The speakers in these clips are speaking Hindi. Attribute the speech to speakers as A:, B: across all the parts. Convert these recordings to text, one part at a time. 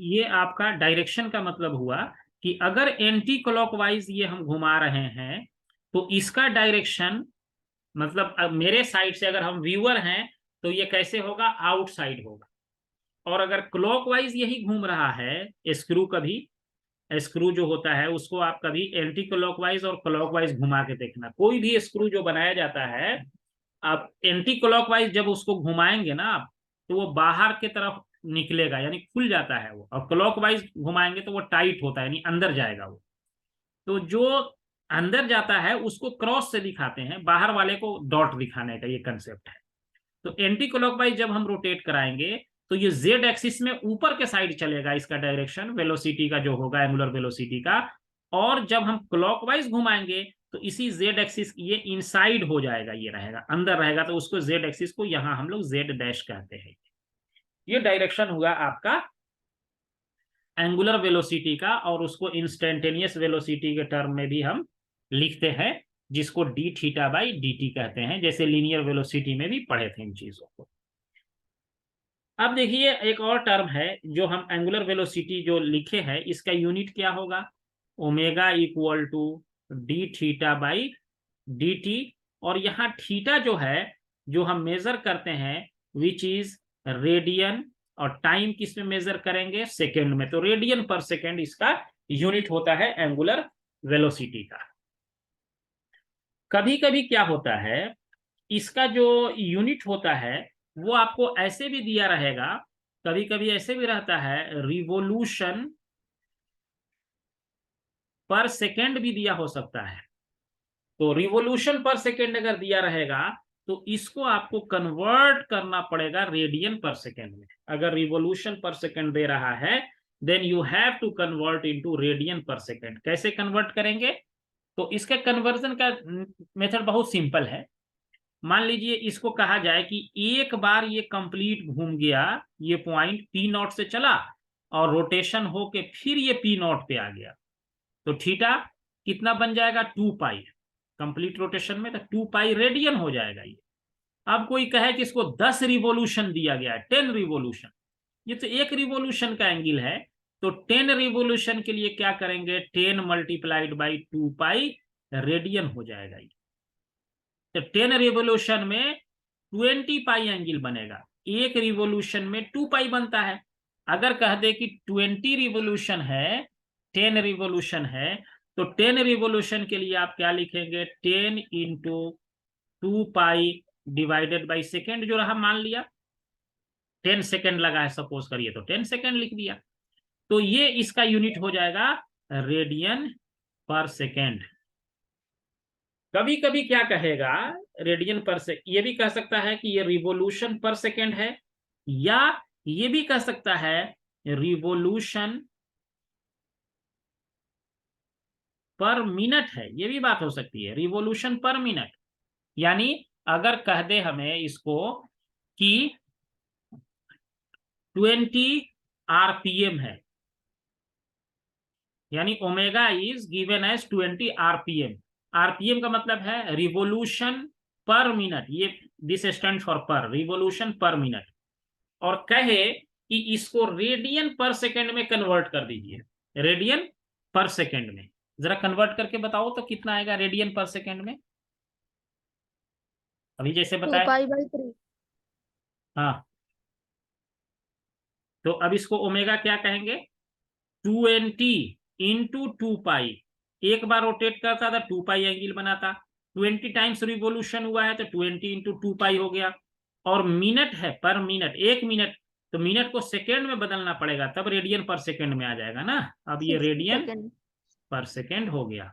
A: ये आपका डायरेक्शन का मतलब हुआ कि अगर एंटी क्लॉकवाइज ये हम घुमा रहे हैं तो इसका डायरेक्शन मतलब अब मेरे साइड से अगर हम व्यूअर हैं तो ये कैसे होगा, आउटसाइड होगा। और अगर क्लॉकवाइज यही घूम रहा है स्क्रू, कभी स्क्रू जो होता है उसको आप कभी एंटी क्लॉकवाइज और क्लॉकवाइज घुमा के देखना। कोई भी स्क्रू जो बनाया जाता है, आप एंटी क्लॉकवाइज जब उसको घुमाएंगे ना आप, तो वो बाहर की तरफ निकलेगा यानी खुल जाता है वो, और क्लॉकवाइज घुमाएंगे तो वो टाइट होता है यानी अंदर जाएगा वो। तो जो अंदर जाता है उसको क्रॉस से दिखाते हैं, बाहर वाले को डॉट दिखाने का ये कंसेप्ट है। तो एंटी क्लॉकवाइज जब हम रोटेट कराएंगे तो ये जेड एक्सिस में ऊपर के साइड चलेगा, इसका डायरेक्शन वेलोसिटी का जो होगा एंगुलर वेलोसिटी का। और जब हम क्लॉकवाइज घुमाएंगे तो इसी जेड एक्सिस ये इनसाइड हो जाएगा, ये रहेगा अंदर रहेगा, तो उसको जेड एक्सिस को यहां हम लोग जेड डैश कहते हैं। ये डायरेक्शन हुआ आपका एंगुलर वेलोसिटी का, और उसको इंस्टेंटेनियस वेलोसिटी के टर्म में भी हम लिखते हैं, जिसको D theta by D T कहते हैं, जैसे लीनियर वेलोसिटी में भी पढ़े थे इन चीजों को। अब देखिए एक और टर्म है जो हम एंगुलर वेलोसिटी जो लिखे हैं इसका यूनिट क्या होगा, omega equal to d theta by D t. और यहाँ थीटा जो है जो हम मेजर करते हैं विच इज रेडियन, और टाइम किस में मेजर करेंगे, सेकेंड में, तो रेडियन पर सेकेंड इसका यूनिट होता है एंगुलर वेलोसिटी का। कभी कभी क्या होता है, इसका जो यूनिट होता है वो आपको ऐसे भी दिया रहेगा, कभी कभी ऐसे भी रहता है रिवोल्यूशन पर सेकेंड भी दिया हो सकता है। तो रिवोल्यूशन पर सेकेंड अगर दिया रहेगा तो इसको आपको कन्वर्ट करना पड़ेगा रेडियन पर सेकेंड में। अगर रिवोल्यूशन पर सेकेंड दे रहा है then you have to convert into radian per second. कैसे कन्वर्ट करेंगे, तो इसका कन्वर्जन का मेथड बहुत सिंपल है। मान लीजिए इसको कहा जाए कि एक बार ये कंप्लीट घूम गया, ये पॉइंट पी नॉट से चला और रोटेशन होके फिर ये पी नॉट पे आ गया, तो थीटा कितना बन जाएगा, 2 पाई। कंप्लीट रोटेशन में तो 2 पाई रेडियन हो जाएगा ये। अब कोई कहे कि इसको 10 रिवोल्यूशन दिया गया है, 10 रिवोल्यूशन, ये तो एक रिवोल्यूशन का एंगल है, तो 10 रिवोल्यूशन के लिए क्या करेंगे, 10 मल्टीप्लाइड बाई 2 पाई रेडियन हो जाएगा ये। तो 10 रिवोल्यूशन में 20 पाई एंगल बनेगा, एक रिवोल्यूशन में 2 पाई बनता है। अगर कह दे कि 20 रिवोल्यूशन है, 10 रिवोल्यूशन है, तो 10 रिवोल्यूशन के लिए आप क्या लिखेंगे, 10 into 2 pi divided by second जो रहा, मान लिया 10 सेकेंड लगा है सपोज करिए, तो 10 सेकेंड लिख दिया। तो ये इसका यूनिट हो जाएगा रेडियन पर सेकेंड। कभी कभी क्या कहेगा, रेडियन पर से ये भी कह सकता है कि ये रिवोल्यूशन पर सेकेंड है, या ये भी कह सकता है रिवोल्यूशन पर मिनट है, ये भी बात हो सकती है, रिवोल्यूशन पर मिनट। यानी अगर कह दे हमें इसको कि 20 आरपीएम है, यानी omega is given as 20 RPM. RPM का मतलब है रिवोल्यूशन पर मिनट, ये this stand for per, revolution per minute. और कहे कि इसको रेडियन पर सेकेंड में कन्वर्ट कर दीजिए, रेडियन पर सेकेंड में, जरा कन्वर्ट करके बताओ तो कितना आएगा रेडियन पर सेकेंड में, अभी जैसे
B: टू
A: बताए।
B: पाई बाई थ्री
A: हाँ, तो अब इसको ओमेगा क्या कहेंगे, 20 इंटू 2 पाई। एक बार रोटेट करता था 2 पाई एंगल बनाता, 20 टाइम्स रिवोल्यूशन हुआ है तो 20 इंटू 2 पाई हो गया। और मिनट है पर मिनट, 1 मिनट, तो मिनट को सेकेंड में बदलना पड़ेगा तब रेडियन पर सेकेंड में आ जाएगा ना। अब ये
B: 60
A: रेडियन
B: सेकेंड।
A: पर सेकेंड हो गया,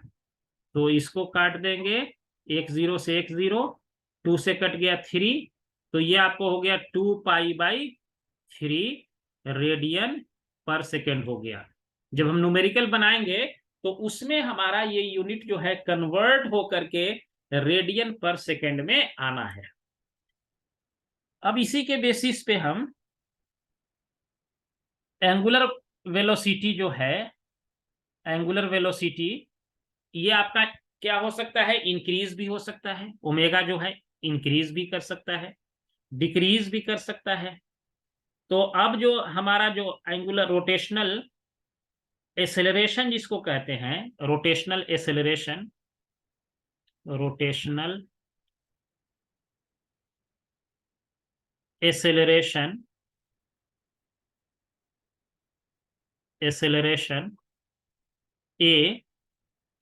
A: तो इसको काट देंगे, एक जीरो से एक जीरो, 2 से कट गया 3, तो ये आपको हो गया 2 pi by 3 radian per second हो गया। जब हम न्यूमेरिकल बनाएंगे तो उसमें हमारा ये यूनिट जो है कन्वर्ट हो करके रेडियन पर सेकेंड में आना है। अब इसी के बेसिस पे हम एंगुलर वेलोसिटी जो है, एंगुलर वेलोसिटी ये आपका क्या हो सकता है, इंक्रीज भी हो सकता है, ओमेगा जो है इंक्रीज भी कर सकता है, डिक्रीज भी कर सकता है, तो अब जो हमारा जो एंगुलर रोटेशनल एक्सेलरेशन जिसको कहते हैं, rotational acceleration, rotational acceleration, acceleration A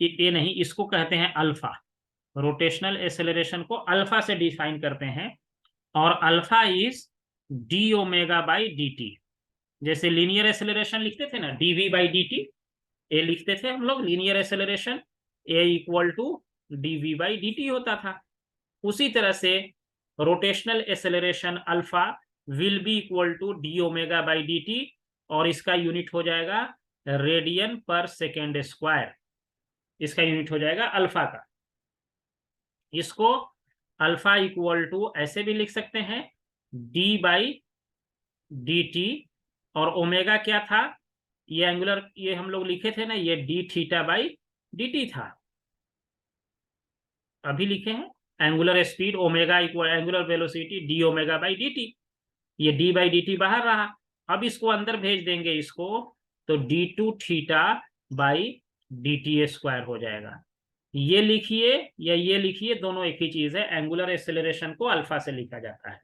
A: नहीं, इसको कहते हैं अल्फा। रोटेशनल एक्सेलरेशन को अल्फा से डिफाइन करते हैं, और alpha is D omega by D T. जैसे लीनियर एक्सेलरेशन लिखते थे ना, D V by D T, A लिखते थे हम लोग linear acceleration, A equal to D V by D T होता था। उसी तरह से rotational acceleration alpha will be equal to D omega by D t, और इसका यूनिट हो जाएगा रेडियन पर सेकेंड स्क्वायर। इसका यूनिट हो जाएगा अल्फा का। इसको अल्फा इक्वल टू ऐसे भी लिख सकते हैं, डी बाई डी टी, और ओमेगा क्या था, ये एंगुलर, ये हम लोग लिखे थे ना, ये d theta by D t था, अभी लिखे हैं। Angular speed omega equal angular velocity d omega by D t, ये डी बाई डी टी बाहर रहा। अब इसको अंदर भेज देंगे इसको, तो d two theta by D t square हो जाएगा। ये लिखिए या ये लिखिए, दोनों एक ही चीज है। एंगुलर एक्सेलरेशन को अल्फा से लिखा जाता है।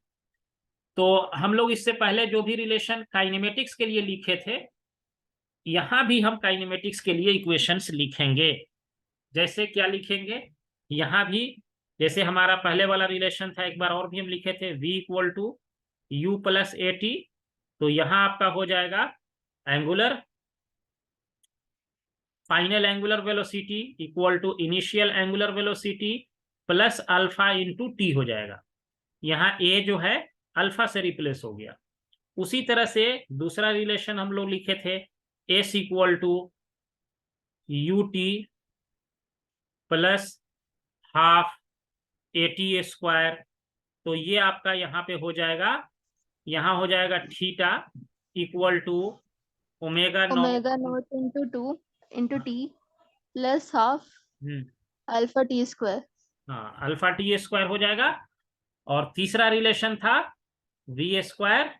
A: तो हम लोग इससे पहले जो भी रिलेशन काइनेमेटिक्स के लिए लिखे थे, यहां भी हम काइनेमेटिक्स के लिए इक्वेशंस लिखेंगे। जैसे क्या लिखेंगे, यहां भी जैसे हमारा पहले वाला रिलेशन था, एक बार और भी हम लिखे थे, v equal to u plus a t. तो यहां आपका हो जाएगा angular final angular velocity equal to initial angular velocity plus alpha into t हो जाएगा। यहाँ ए जो है अल्फा से रिप्लेस हो गया। उसी तरह से दूसरा रिलेशन हम लोग लिखे थे, s equal to u t plus half a t square. तो ये आपका यहाँ पे हो जाएगा, यहाँ हो जाएगा theta equal to omega
B: naught into two into t plus half alpha T square.
A: हाँ, अल्फा टी स्क्वायर हो जाएगा। और तीसरा रिलेशन था v square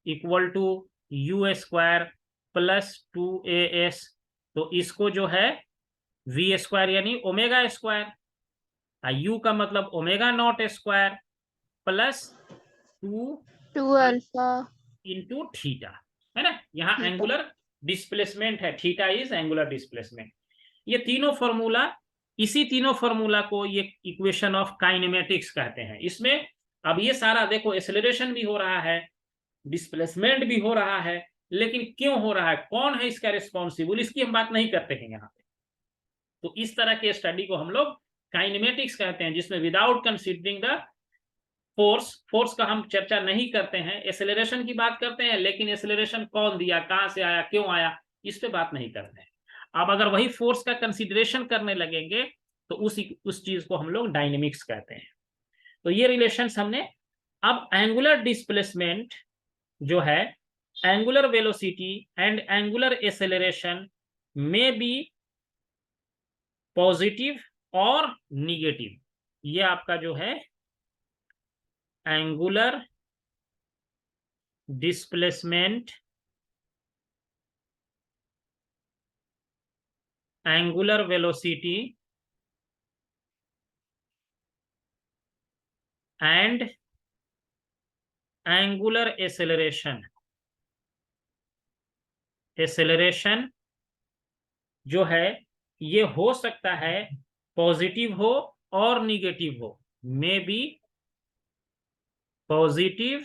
A: equal to u square plus two a s. तो इसको जो है वी स्क्वायर यानी ओमेगा स्क्वायर, यू का मतलब omega naught square plus two
B: alpha
A: into theta, है ना। यहाँ एंगुलर डिस्प्लेसमेंट है, थीटा इज एंगुलर डिस्प्लेसमेंट। ये तीनों फॉर्मूला, इसी तीनों फॉर्मूला को ये इक्वेशन ऑफ काइनेमेटिक्स कहते हैं। इसमें अब ये सारा देखो, एक्सेलरेशन भी हो रहा है, डिस्प्लेसमेंट भी हो रहा है, लेकिन क्यों हो रहा है, कौन है इसका रिस्पॉन्सिबल, इसकी हम बात नहीं करते हैं यहाँ पे। तो इस तरह के स्टडी को हम लोग काइनेमेटिक्स कहते हैं, जिसमें विदाउट कंसीडरिंग द फोर्स का हम चर्चा नहीं करते हैं। एक्सेलरेशन की बात करते हैं, लेकिन एक्सेलरेशन कौन दिया, कहां से आया, क्यों आया, इस पे बात नहीं करते हैं। अब अगर वही फोर्स का कंसीडरेशन करने लगेंगे तो उस चीज को हम लोग डायनेमिक्स कहते हैं। तो ये रिलेशंस हमने। अब एंगुलर डिस्प्लेसमेंट जो है, angular velocity and angular acceleration में बी पॉजिटिव और निगेटिव। ये आपका जो है angular displacement, angular velocity and angular acceleration. Acceleration जो है ये हो सकता है पॉजिटिव हो और निगेटिव हो, मे बी पॉजिटिव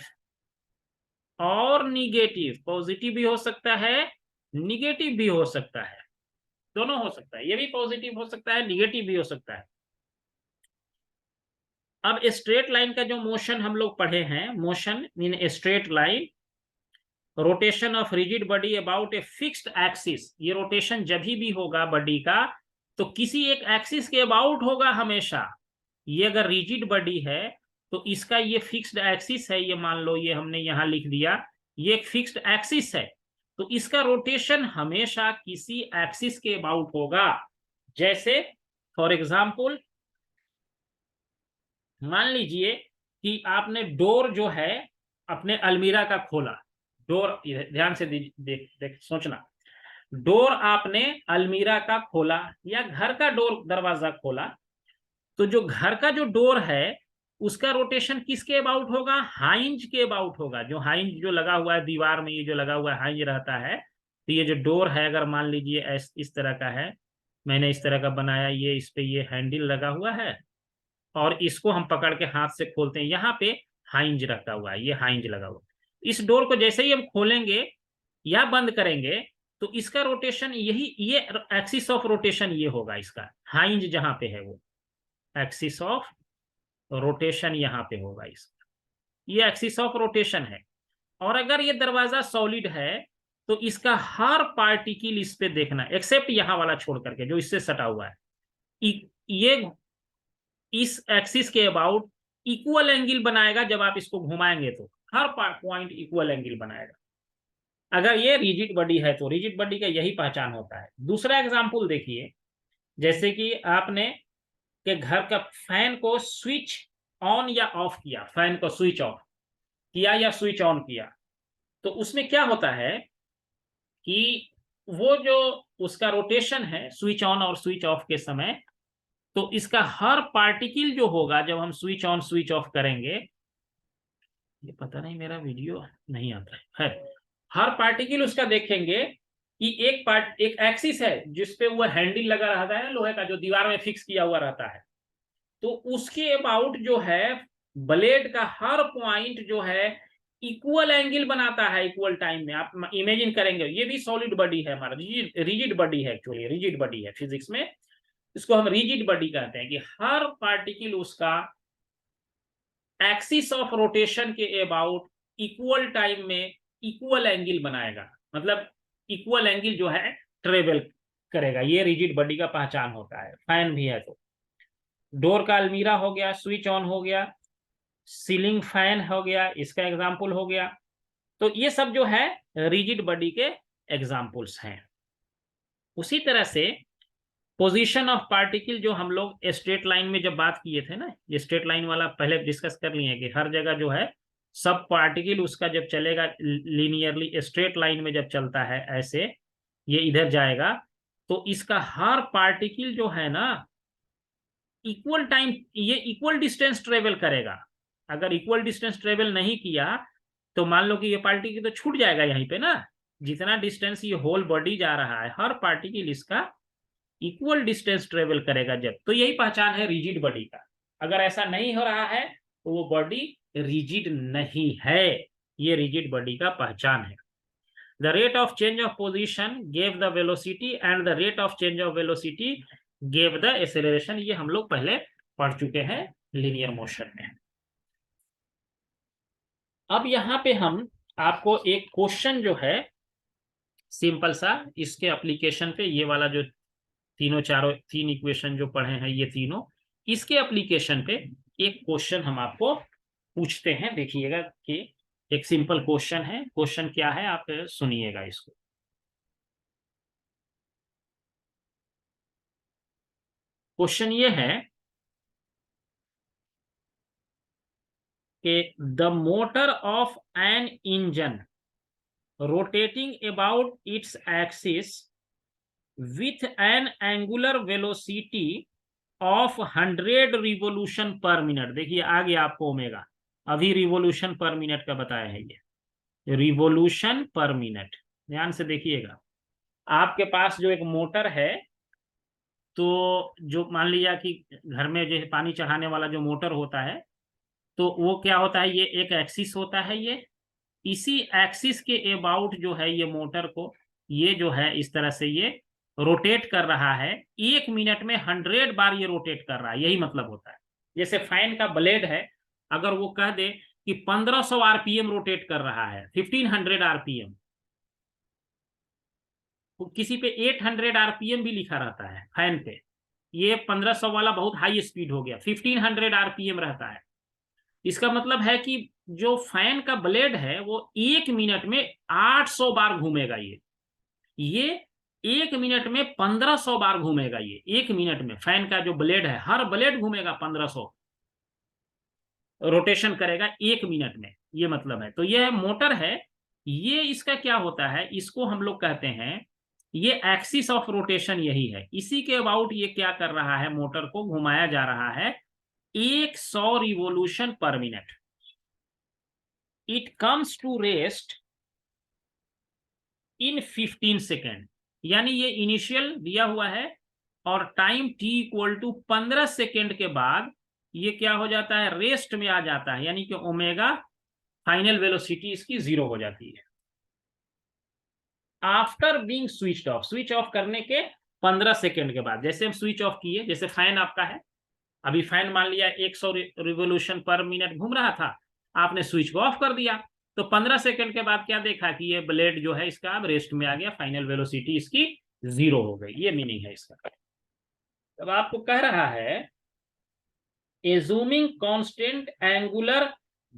A: और निगेटिव, पॉजिटिव भी हो सकता है, निगेटिव भी हो सकता है, दोनों हो सकता है। ये भी पॉजिटिव हो सकता है, निगेटिव भी हो सकता है। अब स्ट्रेट लाइन का जो मोशन हम लोग पढ़े हैं, motion in a straight line, rotation of rigid body about a fixed axis. ये रोटेशन जब भी होगा बॉडी का, तो किसी एक एक्सिस के अबाउट होगा हमेशा। ये अगर रिजिड बॉडी है तो इसका ये फिक्स्ड एक्सिस है, ये मान लो ये हमने यहां लिख दिया, ये एक फिक्स्ड एक्सिस है, तो इसका रोटेशन हमेशा किसी एक्सिस के अबाउट होगा। जैसे फॉर एग्जांपल मान लीजिए कि आपने डोर जो है अपने अलमीरा का खोला, डोर ध्यान से देख सोचना, डोर आपने अलमीरा का खोला या घर का डोर दरवाजा खोला, तो जो घर का जो डोर है उसका रोटेशन किसके अबाउट होगा? हाइंज के अबाउट होगा। जो हाइंज जो लगा हुआ है दीवार में, ये जो लगा हुआ है हाइंज रहता है, तो ये जो डोर है अगर मान लीजिए इस तरह का है, मैंने इस तरह का बनाया, ये इस पे ये हैंडल लगा हुआ है और इसको हम पकड़ के हाथ से खोलते हैं, यहाँ पे हाइंज रखा हुआ है, ये हाइंज लगा हुआ है। इस डोर को जैसे ही हम खोलेंगे या बंद करेंगे तो इसका रोटेशन ये एक्सिस ऑफ रोटेशन ये होगा, इसका हाइंज जहां पे है वो एक्सिस ऑफ रोटेशन यहाँ पे होगा, इसका ये एक्सिस ऑफ रोटेशन है। और अगर ये दरवाजा सॉलिड है तो इसका हर पार्टिकल इस पे देखना, एक्सेप्ट यहाँ वाला छोड़ करके जो इससे सटा हुआ है, ये इस एक्सिस के अबाउट इक्वल एंगल बनाएगा। जब आप इसको घुमाएंगे तो हर पॉइंट इक्वल एंगल बनाएगा। अगर ये रिजिड बॉडी है तो रिजिड बॉडी का यही पहचान होता है। दूसरा एग्जांपल देखिए, जैसे कि आपने के घर का फैन को स्विच ऑन या ऑफ किया, फैन को स्विच ऑफ किया या स्विच ऑन किया, तो उसमें क्या होता है कि वो जो उसका रोटेशन है स्विच ऑन और स्विच ऑफ के समय, तो इसका हर पार्टिकल जो होगा जब हम स्विच ऑन स्विच ऑफ करेंगे, ये पता नहीं मेरा वीडियो नहीं आता है, हर पार्टिकल उसका देखेंगे कि एक एक्सिस है जिसपे वो हैंडल लगा रहता है लोहे का, जो दीवार में फिक्स किया हुआ रहता है, तो उसके अबाउट जो है ब्लेड का हर पॉइंट जो है इक्वल एंगल बनाता है इक्वल टाइम में। आप इमेजिन करेंगे, ये भी सॉलिड बॉडी है हमारा, रिजिड बॉडी है, एक्चुअली रिजिड बॉडी है फिजिक्स में, इसको हम रिजिड बॉडी कहते हैं कि हर पार्टिकल उसका एक्सिस ऑफ रोटेशन के अबाउट इक्वल टाइम में इक्वल एंगल बनाएगा, मतलब इक्वल एंगल जो है ट्रेवल करेगा। ये रिजिड बॉडी का पहचान होता है। फैन भी है तो डोर का अलमीरा हो गया, स्विच ऑन हो गया, सीलिंग फैन हो गया, इसका एग्जाम्पल हो गया। तो ये सब जो है रिजिड बॉडी के एग्जाम्पल्स हैं। उसी तरह से पोजीशन ऑफ पार्टिकल, जो हम लोग स्ट्रेट लाइन में जब बात किए थे ना, ये स्ट्रेट लाइन वाला पहले डिस्कस कर लिए कि हर जगह जो है सब पार्टिकल उसका जब चलेगा लीनियरली स्ट्रेट लाइन में जब चलता है ऐसे, ये इधर जाएगा तो इसका हर पार्टिकल जो है ना इक्वल टाइम, ये इक्वल डिस्टेंस ट्रेवल करेगा। अगर इक्वल डिस्टेंस ट्रेवल नहीं किया तो मान लो कि ये पार्टिकल तो छूट जाएगा यहीं पे ना, जितना डिस्टेंस ये होल बॉडी जा रहा है हर पार्टिकल इसका इक्वल डिस्टेंस ट्रेवल करेगा जब, तो यही पहचान है रिजिड बॉडी का। अगर ऐसा नहीं हो रहा है तो वो बॉडी रिजिड नहीं है, ये रिजिड बॉडी का पहचान है। The rate of change of position gave the velocity and the rate of change of velocity gave the acceleration। ये हम लोग पहले पढ़ चुके हैं लीनियर मोशन में। अब यहाँ पे हम आपको एक क्वेश्चन जो है सिंपल सा, इसके एप्लीकेशन पे, ये वाला जो तीन इक्वेशन जो पढ़े हैं ये तीनों, इसके एप्लीकेशन पे एक क्वेश्चन हम आपको पूछते हैं। देखिएगा कि एक सिंपल क्वेश्चन है। क्वेश्चन क्या है आप सुनिएगा इसको। क्वेश्चन ये है कि the motor of an engine rotating about its axis with an angular velocity of 100 revolution per minute. देखिए आ गया आपको ओमेगा, अभी रिवोल्यूशन पर मिनट का बताया है, ये रिवोल्यूशन पर मिनट। ध्यान से देखिएगा, आपके पास जो एक मोटर है, तो जो मान लिया कि घर में जो पानी चढ़ाने वाला जो मोटर होता है, तो वो क्या होता है, ये एक एक्सिस होता है, ये इसी एक्सिस के अबाउट जो है ये मोटर को ये जो है इस तरह से ये रोटेट कर रहा है। 1 मिनट में 100 बार ये रोटेट कर रहा है, यही मतलब होता है। जैसे फैन का ब्लेड है, अगर वो कह दे कि 1500 आरपीएम रोटेट कर रहा है, 1500 आरपीएम, किसी पे 800 आरपीएम भी लिखा रहता है फैन पे, ये 1500 वाला बहुत हाई स्पीड हो गया, 1500 आरपीएम रहता है। इसका मतलब है कि जो फैन का ब्लेड है वो 1 मिनट में 800 बार घूमेगा। ये 1 मिनट में 1500 बार घूमेगा। ये 1 मिनट में फैन का जो ब्लेड है, हर ब्लेड घूमेगा 1500 रोटेशन करेगा 1 मिनट में, ये मतलब है। तो यह मोटर है, ये इसका क्या होता है, इसको हम लोग कहते हैं, ये एक्सिस ऑफ रोटेशन यही है, इसी के अबाउट ये क्या कर रहा है, मोटर को घुमाया जा रहा है 100 revolution per minute. It comes to rest in 15 second, यानी ये इनिशियल दिया हुआ है और time t equal to 15 second के बाद ये क्या हो जाता है, रेस्ट में आ जाता है, यानी कि ओमेगा फाइनल वेलोसिटी इसकी 0 हो जाती है after being switch off. Switch off करने के 15 सेकेंड के बाद, जैसे हम स्विच ऑफ किए, जैसे फैन आपका है, अभी फैन मान लिया 100 रिवोल्यूशन पर मिनट घूम रहा था, आपने स्विच को ऑफ कर दिया, तो 15 सेकंड के बाद क्या देखा कि ये ब्लेड जो है इसका अब रेस्ट में आ गया, फाइनल वेलोसिटी इसकी 0 हो गई, ये मीनिंग है इसका। अब आपको कह रहा है एज्यूमिंग कांस्टेंट एंगुलर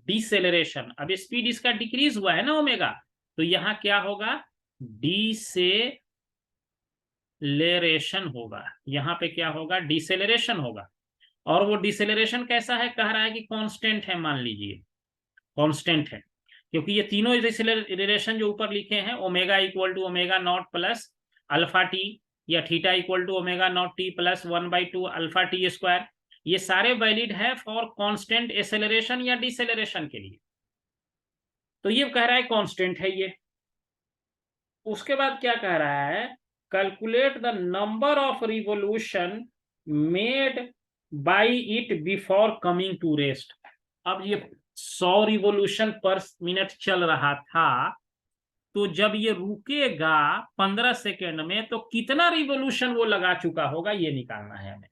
A: डिसेलरेशन, अब स्पीड इसका डिक्रीज हुआ है ना ओमेगा, तो यहां क्या होगा, डिसेलेरेशन होगा, यहां पे क्या होगा, डिसेलरेशन होगा। और वो डिसेलरेशन कैसा है, कह रहा है कि कांस्टेंट है, मान लीजिए कांस्टेंट है, क्योंकि ये तीनों डिसेलरेशन जो ऊपर लिखे हैं, omega equal to omega not plus alpha T, या theta equal to omega not T plus 1/2 alpha T square, ये सारे वैलिड है फॉर कांस्टेंट एक्सेलरेशन या डिसेलरेशन के लिए, तो ये कह रहा है कांस्टेंट है ये। उसके बाद क्या कह रहा है, calculate the number of revolution made by it before coming to rest. अब ये 100 रिवोल्यूशन पर मिनट चल रहा था, तो जब ये रुकेगा 15 सेकेंड में, तो कितना रिवोल्यूशन वो लगा चुका होगा ये निकालना है हमें,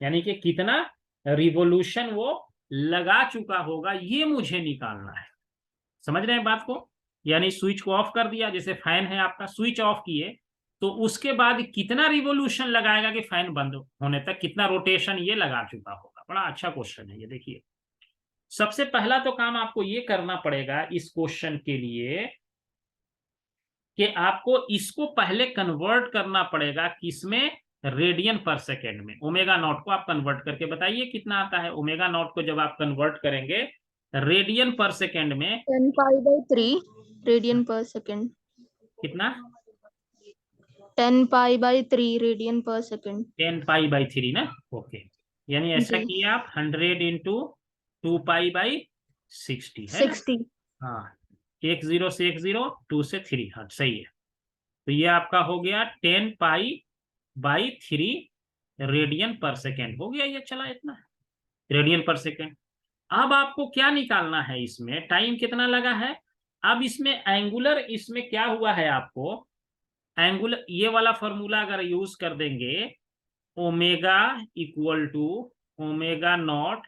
A: यानी कि कितना रिवोल्यूशन वो लगा चुका होगा ये मुझे निकालना है। समझ रहे हैं बात को, यानी स्विच को ऑफ कर दिया, जैसे फैन है आपका, स्विच ऑफ किए तो उसके बाद कितना रिवोल्यूशन लगाएगा कि फैन बंद होने तक, कितना रोटेशन ये लगा चुका होगा। बड़ा अच्छा क्वेश्चन है ये। देखिए सबसे पहला तो काम आपको ये करना पड़ेगा इस क्वेश्चन के लिए कि आपको इसको पहले कन्वर्ट करना पड़ेगा किसमें, रेडियन पर सेकेंड में। ओमेगा नॉट को आप कन्वर्ट करके बताइए कितना आता है। ओमेगा नॉट को जब आप कन्वर्ट करेंगे रेडियन पर सेकेंड में,
B: 10π/3 रेडियन पर सेकेंड।
A: कितना,
B: 10π/3 रेडियन पर सेकेंड।
A: 10π/3 ना, ओके। यानी ऐसा
B: जी
A: किया आप 100 इंटू 2π/60 है ना,
B: 60।
A: हाँ, 1 0 से 1 0, 2 से 3, हाँ सही है। तो ये आपका हो गया 10π/3 रेडियन पर सेकेंड हो गया, ये चला इतना रेडियन पर सेकेंड। अब आपको क्या निकालना है, इसमें टाइम कितना लगा है। अब इसमें एंगुलर, इसमें क्या हुआ है, आपको एंगुलर ये वाला फॉर्मूला अगर यूज कर देंगे, omega equal to omega not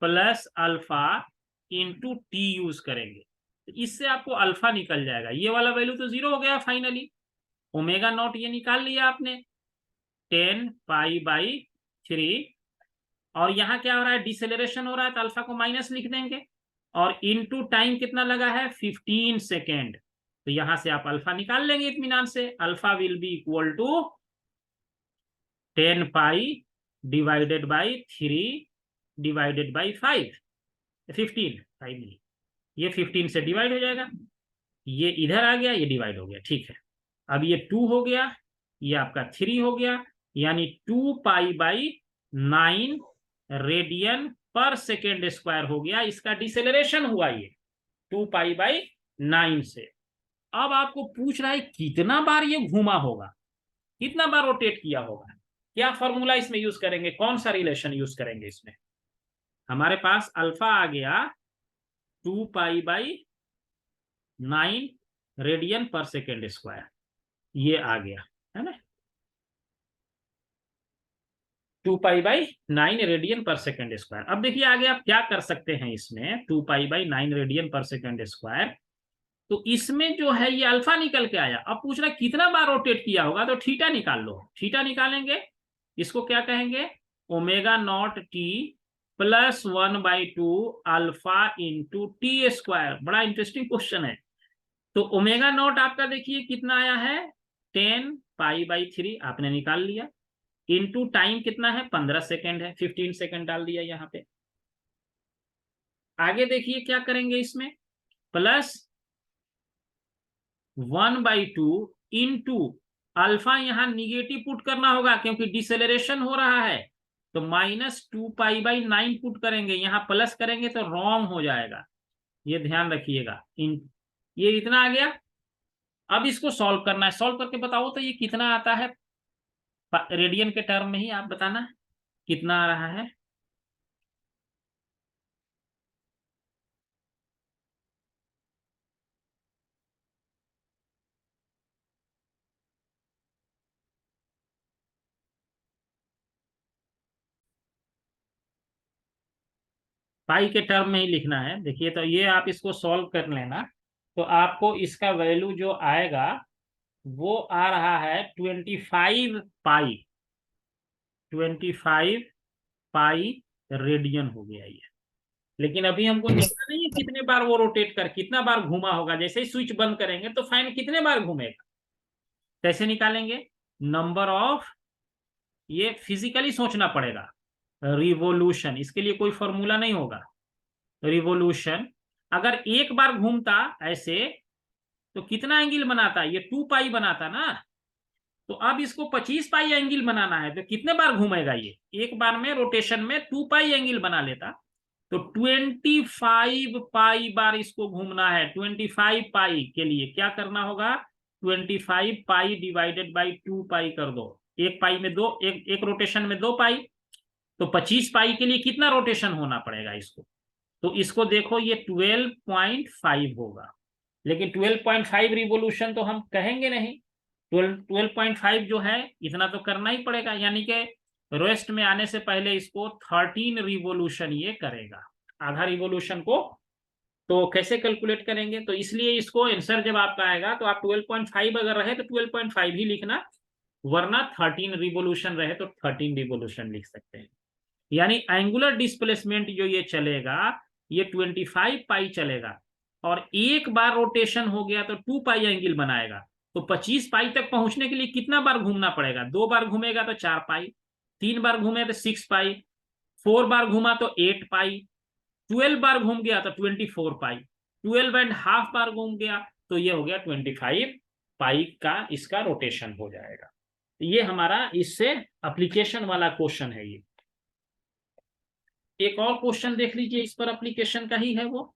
A: plus alpha into t use करेंगे, तो इससे आपको अल्फा निकल जाएगा, ये वाला वैल्यू तो 0 हो गया फाइनली। ओमेगा नॉट ये निकाल लिया आपने 10π/3, और यहाँ क्या हो रहा है, डिसेलरेशन हो रहा है, तो अल्फा को माइनस लिख देंगे, और इनटू टाइम कितना लगा है 15 सेकेंड, तो यहां से आप अल्फा निकाल लेंगे इत्मीनान से। Alpha will be equal to 10π/3 divided by 5, 15, 5 नहीं, ये 15 से डिवाइड हो जाएगा, ये इधर आ गया, ये डिवाइड हो गया, ठीक है। अब ये 2 हो गया, ये आपका 3 हो गया, यानी 2π/9 रेडियन पर सेकेंड स्क्वायर हो गया, इसका डिसेलरेशन हुआ ये 2π/9 से। अब आपको पूछ रहा है कितना बार ये घूमा होगा, कितना बार रोटेट किया होगा, क्या फॉर्मूला इसमें यूज करेंगे, कौन सा रिलेशन यूज करेंगे इसमें। हमारे पास अल्फा आ गया 2π/9 रेडियन पर सेकेंड स्क्वायर, ये आ गया है ना, 2π/9 रेडियन पर सेकेंड स्क्वायर। अब देखिए आगे आप क्या कर सकते हैं इसमें, 2π/9 रेडियन पर सेकेंड स्क्वायर, तो इसमें जो है ये अल्फा निकल के आया। अब पूछ रहा है कितना बार रोटेट किया होगा, तो थीटा निकाल लो, थीटा निकालेंगे, इसको क्या कहेंगे, omega not T plus 1/2 alpha into T square. बड़ा इंटरेस्टिंग क्वेश्चन है। तो ओमेगा नॉट आपका देखिए कितना आया है 10π/3 आपने निकाल लिया, इनटू टाइम कितना है 15 सेकेंड है, 15 सेकेंड डाल दिया यहाँ पे। आगे देखिए क्या करेंगे इसमें, प्लस 1/2 इंटू अल्फा, यहाँ निगेटिव पुट करना होगा क्योंकि डिसेलरेशन हो रहा है, तो -2π/9 पुट करेंगे, यहाँ प्लस करेंगे तो रॉन्ग हो जाएगा, ये ध्यान रखिएगा। ये इतना आ गया। अब इसको सॉल्व करना है, सॉल्व करके बताओ तो ये कितना आता है रेडियन के टर्म में ही, आप बताना कितना आ रहा है। पाई के टर्म में ही लिखना है। देखिए तो ये आप इसको सॉल्व कर लेना, तो आपको इसका वैल्यू जो आएगा वो आ रहा है 25π, 25π रेडियन हो गया ये। लेकिन अभी हमको देखना नहीं है कितने बार वो रोटेट कर, कितना बार घूमा होगा। जैसे ही स्विच बंद करेंगे तो फैन कितने बार घूमेगा, कैसे निकालेंगे? नंबर ऑफ, ये फिजिकली सोचना पड़ेगा। रिवोल्यूशन, इसके लिए कोई फॉर्मूला नहीं होगा। रिवोल्यूशन अगर एक बार घूमता ऐसे तो कितना एंगल बनाता, ये 2π बनाता ना। तो अब इसको 25π एंगल बनाना है, तो कितने बार घूमेगा ये, एक बार में रोटेशन में 2π एंगल बना लेता, तो 25π बार इसको घूमना है। 25π के लिए क्या करना होगा, 25π डिवाइडेड बाई 2π कर दो, एक पाई में दो, एक रोटेशन में 2π, तो 25π के लिए कितना रोटेशन होना पड़ेगा इसको, तो इसको देखो ये 12.5 होगा। लेकिन 12.5 रिवोल्यूशन तो हम कहेंगे नहीं, 12.5 जो है इतना तो करना ही पड़ेगा, यानी कि रेस्ट में आने से पहले इसको 13 रिवोल्यूशन ये करेगा, आधा रिवोल्यूशन को। तो कैसे कैलकुलेट करेंगे, तो इसलिए इसको आंसर जब आपका आएगा तो आप 12.5 अगर रहे तो 12.5 ही लिखना, वरना 13 रिवोल्यूशन रहे तो 13 रिवोल्यूशन लिख सकते हैं। यानी एंगुलर डिस्प्लेसमेंट जो ये चलेगा ये 25π चलेगा, और एक बार रोटेशन हो गया तो 2π एंगल बनाएगा। तो 25π तक पहुंचने के लिए कितना बार घूमना पड़ेगा, 2 बार घूमेगा तो 4π, 3 बार घूमे तो 6π, 4 बार घूमा तो 8π, 12 बार घूम गया तो 24π, 12.5 बार घूम गया तो ये हो गया 25π का इसका रोटेशन हो जाएगा। ये हमारा इससे एप्लीकेशन वाला क्वेश्चन है। ये एक और क्वेश्चन देख लीजिए, इस पर एप्लीकेशन का ही है वो।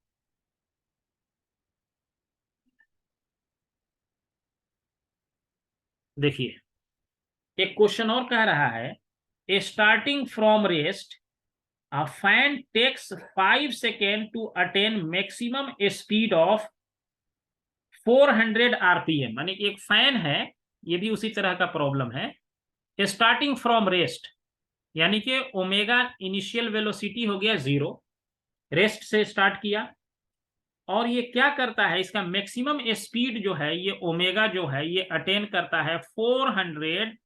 A: देखिए एक क्वेश्चन और कह रहा है, starting from rest a fan takes 5 seconds to attain maximum speed of 400 rpm। मानी एक फैन है, ये भी उसी तरह का प्रॉब्लम है। स्टार्टिंग फ्रॉम रेस्ट यानी कि ओमेगा इनिशियल वेलोसिटी हो गया 0, रेस्ट से स्टार्ट किया, और ये क्या करता है, इसका मैक्सिमम स्पीड जो है ये ओमेगा जो है ये अटेन करता है 400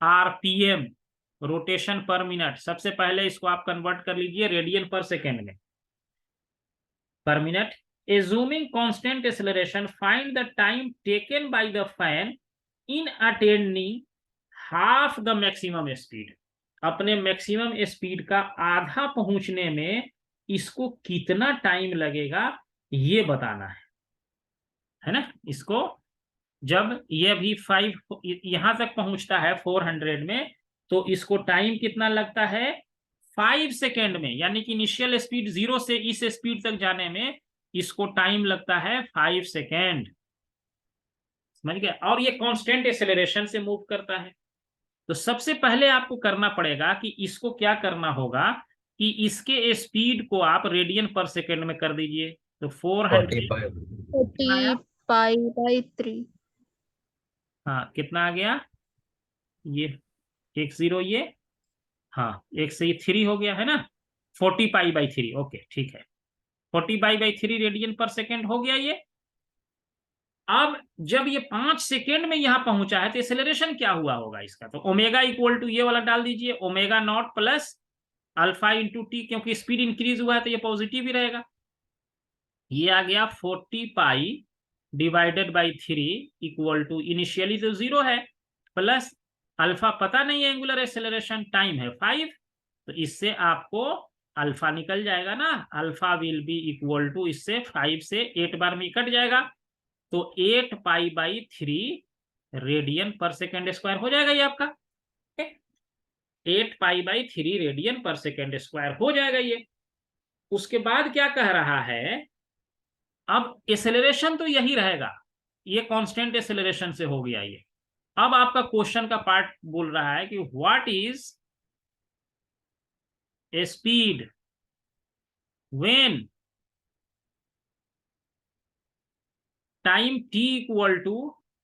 A: आरपीएम, रोटेशन पर मिनट। सबसे पहले इसको आप कन्वर्ट कर लीजिए रेडियन पर सेकेंड में, पर minute. Assuming constant acceleration, find the time taken by the fan in attaining half the maximum speed. अपने मैक्सिमम स्पीड का आधा पहुंचने में इसको कितना टाइम लगेगा ये बताना है ना। इसको जब ये भी 5 यहां तक पहुंचता है 400 में, तो इसको टाइम कितना लगता है 5 सेकेंड में, यानी कि इनिशियल स्पीड 0 से इस स्पीड तक जाने में इसको टाइम लगता है 5 सेकेंड, समझ गए। और ये कांस्टेंट एक्सेलरेशन से मूव करता है। तो सबसे पहले आपको करना पड़ेगा कि इसको क्या करना होगा कि इसके स्पीड को आप रेडियन पर सेकेंड में कर दीजिए। तो 400
B: 40π/3,
A: हाँ कितना आ गया, ये 10 ये, हाँ 1 से ये 3 हो गया है ना, 40π/3। ओके ठीक है, 40π/3 रेडियन पर सेकेंड हो गया ये। अब जब ये 5 सेकेंड में यहां पहुंचा है तो एक्सेलरेशन क्या हुआ होगा इसका, तो ओमेगा इक्वल टू ये वाला डाल दीजिए, omega naught plus alpha into T, क्योंकि स्पीड इंक्रीज हुआ है तो ये पॉजिटिव ही रहेगा। ये आ गया 40π divided by 3 equal to, initially तो 0 है, प्लस अल्फा पता नहीं है, एंगुलर एक्सेलरेशन टाइम है 5, तो इससे आपको अल्फा निकल जाएगा ना, alpha will be equal to, इससे 5 से 8 बार में कट जाएगा, तो 8 pi by 3 radian per second square हो जाएगा ये आपका। 8 pi by 3 radian per second square हो जाएगा ये। उसके बाद क्या कह रहा है, अब एक्सेलरेशन तो यही रहेगा, ये कांस्टेंट एक्सेलरेशन से हो गया ये। अब आपका क्वेश्चन का पार्ट बोल रहा है कि what is a speed when time t equal to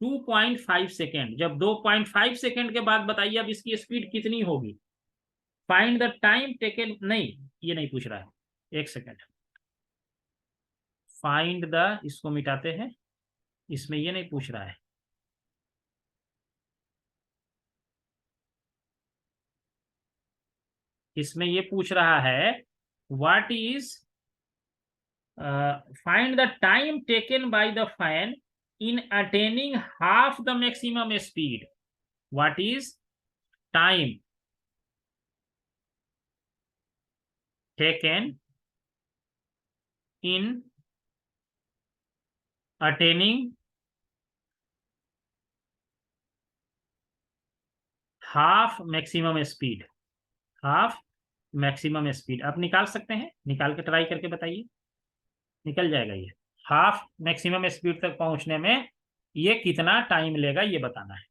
A: 2.5 second. जब 2.5 सेकेंड के बाद बताइए अब इसकी स्पीड कितनी होगी। फाइंड द टाइम टेकन, नहीं ये नहीं पूछ रहा है, एक सेकेंड। फाइंड द, इसको मिटाते हैं, इसमें ये नहीं पूछ रहा है। इसमें ये पूछ रहा है what is find the time taken by the fan in attaining half the maximum speed. What is time taken in attaining half maximum speed. Half maximum speed आप निकाल सकते हैं, निकाल के ट्राई करके बताइए, निकल जाएगा ये। हाफ मैक्सिमम स्पीड तक पहुंचने में ये कितना टाइम लेगा ये बताना है।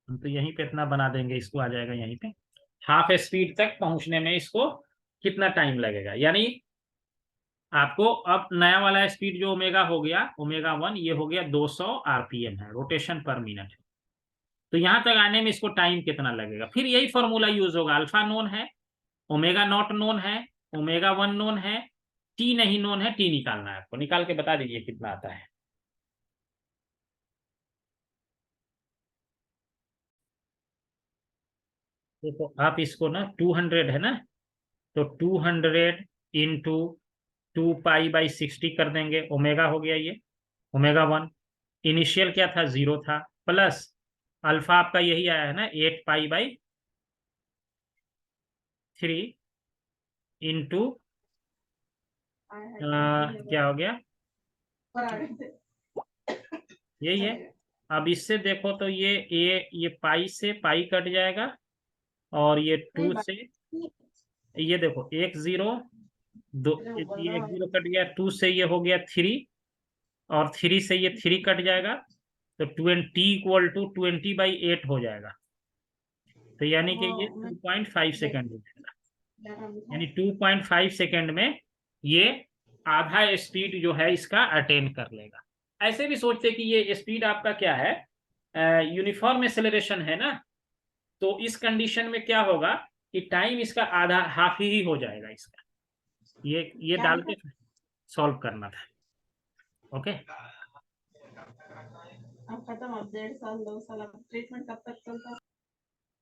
A: हम तो यहीं पे इतना बना देंगे, इसको आ जाएगा यहीं पे। हाफ स्पीड तक पहुंचने में इसको कितना टाइम लगेगा, यानी आपको अब नया वाला स्पीड जो ओमेगा हो गया, ओमेगा 1, ये हो गया 200 आरपीएम है, रोटेशन पर मिनट। तो यहां तक आने में इसको टाइम कितना लगेगा, फिर यही फॉर्मूला यूज होगा। अल्फा नोन है, ओमेगा नॉट नोन है, ओमेगा 1 नोन है, टी नहीं नोन है, टी निकालना है आपको। निकाल के बता दीजिए कितना आता है। देखो आप इसको ना 200 है ना, तो 200 इंटू 2 पाई/60 कर देंगे, ओमेगा हो गया ये, ओमेगा 1। इनिशियल क्या था, 0 था, प्लस अल्फा आपका यही आया है ना, 8 पाई/3 इंटू क्या हो गया, यही है। अब इससे देखो तो ये पाई से पाई कट जाएगा, और ये 2 से ये देखो 1 0 2, ये 1 0 कट गया, 2 से ये हो गया 3, और 3 से ये 3 कट जाएगा, तो 20 इक्वल टू 20/8 हो जाएगा। तो यानी कि ये 2.5 सेकेंड हो जाएगा, यानी 2.5 सेकेंड में ये आधा स्पीड जो है इसका अटेन कर लेगा। ऐसे भी सोचते कि ये स्पीड आपका क्या है, यूनिफॉर्म एक्सेलरेशन है ना, तो इस कंडीशन में क्या होगा कि टाइम इसका आधा, हाफ ही हो जाएगा इसका। ये डाल के सॉल्व करना था। ओके,
C: अब खत्म, अब 1.5 साल 2 साल अब ट्रीटमेंट कब तक चलता है?